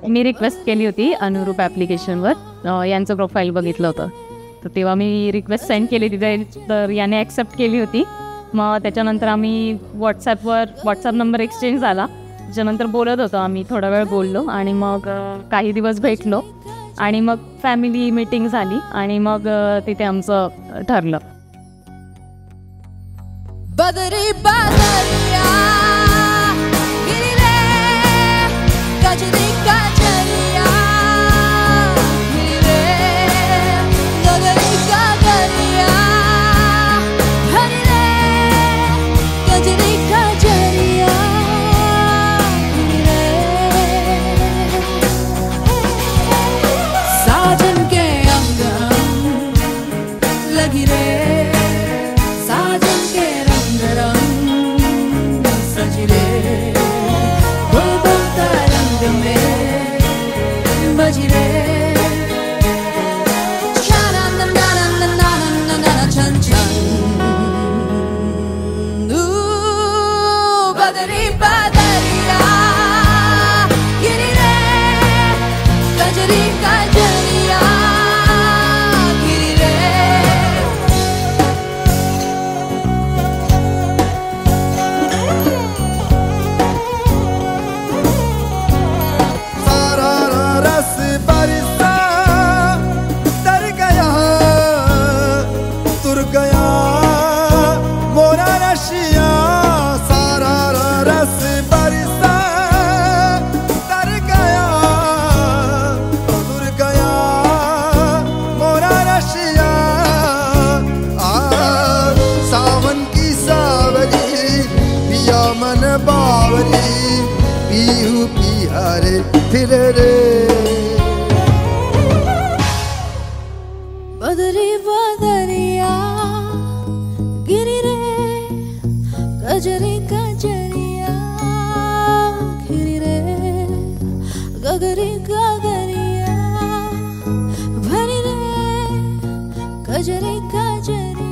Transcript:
मी request केली होती अनुरूप ॲप्लिकेशनवर, यांचं प्रोफाईल बघितलं होतं, तर तेव्हा मी रिक्वेस्ट सेंड केली तिथे, तर याने ॲक्सेप्ट केली होती. मग त्याच्यानंतर आम्ही व्हॉट्सॲप नंबर एक्सचेंज झाला. त्याच्यानंतर बोलत होतो आम्ही, थोडा वेळ बोललो आणि मग काही दिवस भेटलो आणि मग फॅमिली मीटिंग झाली आणि मग तिथे आमचं ठरलं. बदरी बदरिया गिरे गजरी गजरिया गिरे गगरी गगरिया गिरे गजरी गजरिया गिरे साजन के अंग लगी रे पीहू पिहारे फिर रे बदरी बदरिया गिरी रे गजरी गजरिया गिरी रे गगरी गगरिया भरी रे गजरी गजरिया